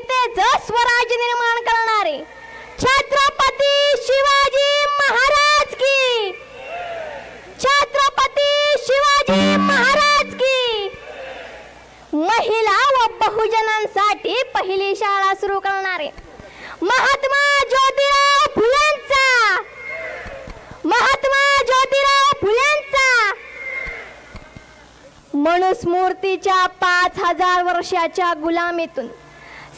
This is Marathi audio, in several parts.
रयतेचं स्वराज्य निर्माण करणारे छत्रपती शिवाजी महाराज की, छत्रपती शिवाजी महाराज की। महिला व बहुजनांसाठी पहिली शाळा सुरू करणारे महात्मा ज्योतिराव फुलेंचा, महात्मा ज्योतिराव फुलेंचा मनुस्मृतीच्या 5000 वर्षाच्या गुलामीतून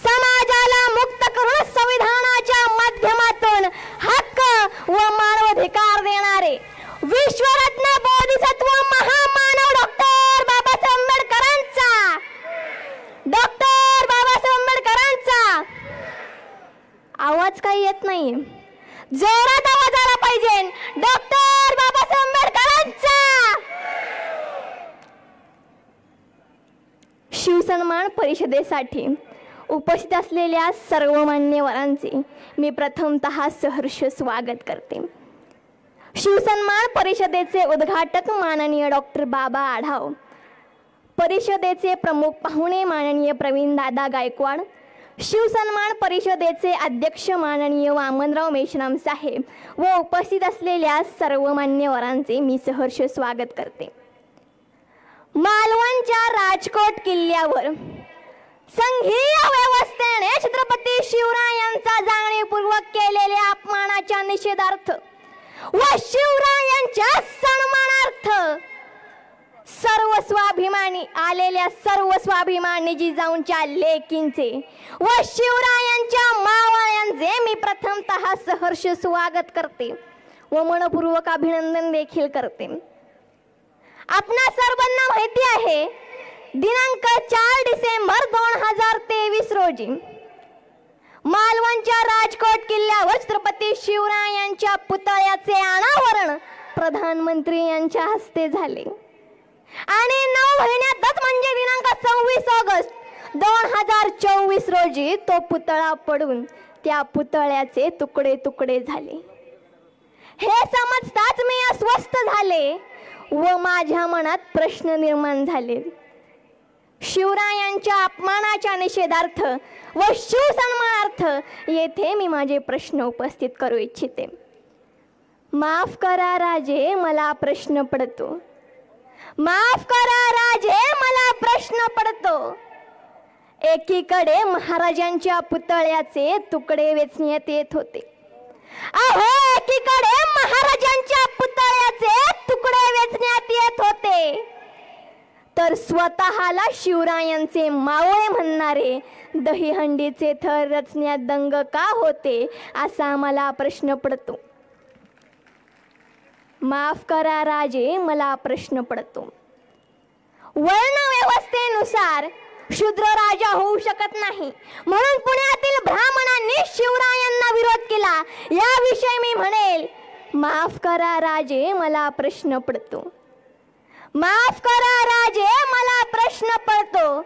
समाजाला मुक्त करून संविधानाच्या माध्यमातून हक्क व मानवाधिकार देणारे विश्वरत्न बोधिसत्व महामानव डॉक्टर बाबासाहेब आंबेडकरांचा, डॉक्टर बाबासाहेब आंबेडकरांचा। आवाज काही येत नाही, जोरात आवाज आला पाहिजे। डॉक्टर बाबासाहेब आंबेडकरांचा। शिवसन्मान परिषदेसाठी उपस्थित असलेल्या सर्व मान्यवरांचे मी प्रथमतः सहर्ष स्वागत करते। शिवसन्मान परिषदेचे उद्घाटक माननीय डॉक्टर बाबा आढाव, परिषदेचे प्रमुख पाहुणे माननीय प्रवीण दादा गायकवाड, शिवसन्मान परिषदेचे अध्यक्ष माननीय वामनराव मेश्राम साहेब व उपस्थित असलेल्या सर्व मान्यवरांचे मी सहर्ष स्वागत करते। मालवणच्या राजकोट किल्ल्यावर संघीय व्यवस्थेने छत्रपती शिवरायांचा जाणीवपूर्वक केलेल्या अपमानाच्या निषेधार्थ व शिवरायांच्या सन्मानार्थ सर्व स्वाभिमानी आलेल्या सर्व स्वाभिमानी जिजाऊंच्या लेकींचे व शिवरायांच्या मावळ्यांचे मी प्रथमतः सहर्ष स्वागत करते व मनपूर्वक अभिनंदन देखील करते। आपणा सर्वांना माहिती आहे, दिनांक 4 डिसेंबर 2023 रोजी मालवणच्या राजकोट किल्ल्यावर छत्रपती शिवरायांच्या पुतळ्याचे अनावरण प्रधानमंत्री यांच्या हस्ते झाले आणि 9 महिन्यातच म्हणजे दिनांक 26 ऑगस्ट 2024 रोजी तो पुतळा पडून त्या पुतळ्याचे तुकडे तुकडे झाले। हे समजताच मी अस्वस्थ झाले व माझ्या मनात प्रश्न निर्माण झाले। शिवरायांच्या अपमानाच्या निषेधार्थ व शिवसन्मानार्थ येथे मी माझे प्रश्न उपस्थित करू इच्छिते। माफ करा राजे, मला प्रश्न पडतो, माफ करा राजे, मला प्रश्न पडतो। एकीकडे महाराजांच्या पुतळ्याचे तुकडे वेचण्यात येत होते, अहो एकीकडे महाराजांच्या पुतळ्याचे तुकडे वेचण्यात येत होते, तर स्वतःला शिवरायांचे मावळे म्हणणारे दहीहंडीचे थर रचण्यात दंग का होते असा मला प्रश्न पडतो। माफ करा राजे, मला प्रश्न पडतो। वर्ण व्यवस्थेनुसार शूद्र राजा होऊ शकत नाही म्हणून पुण्यातील ब्राह्मणांनी शिवरायांना विरोध केला। याविषयी मी म्हणेल, माफ करा राजे, मला प्रश्न पडतो, माफ करा राजे, मला प्रश्न पडतो।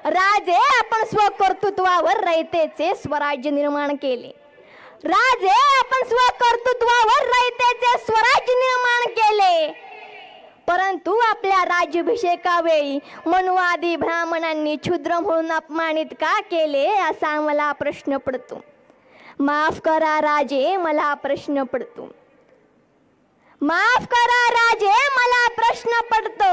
राजे, आपण स्वकर्तृत्वावर रयतेचे स्वराज्य निर्माण केले, राजे आपण स्वकर्तृत्वावर रयतेचे स्वराज्य निर्माण केले, परंतु आपल्या राज्याभिषेकावेळी मनुवादी ब्राह्मणांनी क्षुद्र म्हणून अपमानित का केले असा मला प्रश्न पडतो। माफ करा राजे, मला प्रश्न पडतो, माफ करा राजे, मला प्रश्न पडतो।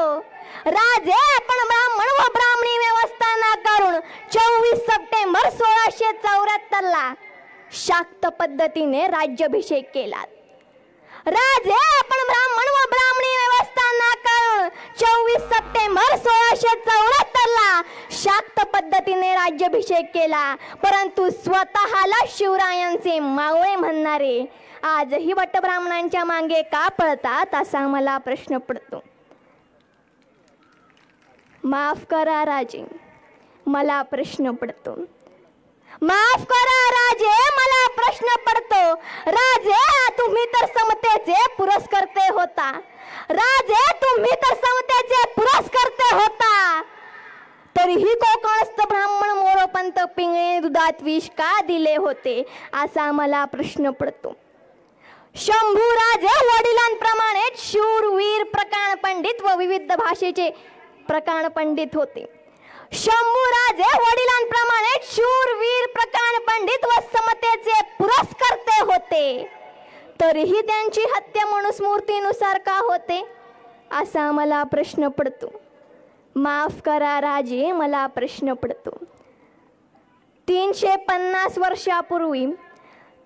राजे, आपण ब्राह्मण व ब्राह्मणी व्यवस्था नाकारून 24 सप्टेंबर 1674 ला शाक्त पद्धतीने राज्याभिषेक केला। राजे, आपण ब्राह्मण व ब्राह्मणी व्यवस्था नाकारून 24 सप्टेंबर 1674 ला शाक्त पद्धतीने राज्याभिषेक केला, परंतु स्वतःला शिवरायांचे मावळे म्हणणारे आजही वटब्राह्मणांच्या मागे का पळतात असा मला प्रश्न पडतो। माफ करा राजे, मला प्रश्न पडतो, माफ करा राजे, मला प्रश्न पडतो। राजे, तुम्ही तर समतेचे पुरस्कर्ते होता, राजे तुम्ही तर समतेचे पुरस्कर्ते होता, तरीही कोकणस्थ ब्राह्मण मोरोपंत पिंगळे दुधात विष का दिले होते असा मला प्रश्न पडतो। शंभूराजे वडिलांप्रमाणे शूरवीर प्रकांड पंडित व विविध भाषेचे प्रकांड पंडित होते। शंभूराजे वडिलांप्रमाणे शूरवीर तरीही त्यांची हत्या मनुस्मृतीनुसार का होते असा मला प्रश्न पडतो. माफ करा राजे, मला प्रश्न पडतो. 350 वर्षापूर्वी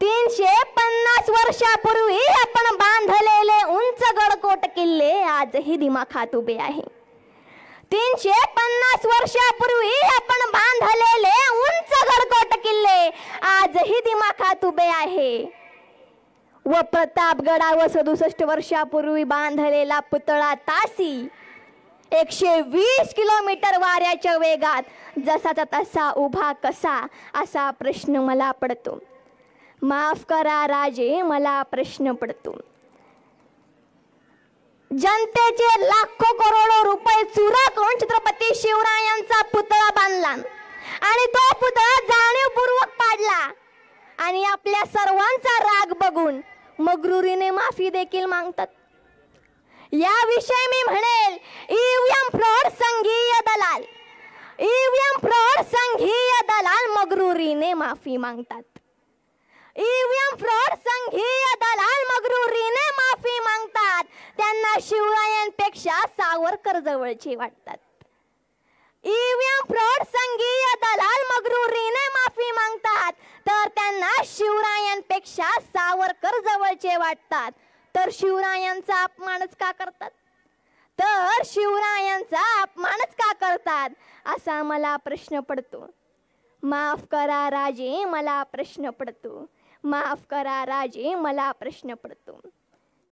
350 वर्षापूर्वी आपण बांधलेले उंच गडकोट किल्ले आजही दिमाखात उभे आहे. 350 वर्षापूर्वी आपण बांधलेले उंच गडकोट किल्ले आजही दिमाखात उभे आहे. व प्रतापगडावर 67 वर्षापूर्वी बांधलेला पुतळा तासी 120 किलोमीटर वाऱ्याच्या वेगात जसाचा तसा उभा कसा असा प्रश्न मला पडतो. माफ करा राजे, मला प्रश्न पडतो. जनतेचे लाखो करोडो रुपये चुरा करून छत्रपती शिवरायांचा पुतळा बांधला आणि तो पुतळा जाणीवपूर्वक पाडला आणि आपल्या सर्वांचा राग बघून मगरुरीने माफी देखील मागतात. याविषयी मी म्हणेल, ईव्हीएम फ्रॉड संघीय दलाल, ईव्हीएम फ्रॉड संघीय दलाल मगरुरीने माफी मागतात. ईव्हीएम फ्रॉड संघीय दलाल मगरुरीने माफी मागतात. त्यांना शिवरायांपेक्षा सावरकर जवळचे वाटतात. ईव्हीएम फ्रॉड संघीय दलाल मगरुरीने माफी मागतात तर त्यांना शिवरायांपेक्षा सावरकर जवळचे वाटतात. तर शिवरायांचा अपमानच का करतात? तर शिवरायांचा अपमानच का करतात असा मला प्रश्न पडतो. माफ करा राजे, मला प्रश्न पडतो. माफ करा राजे, मला प्रश्न पडतो.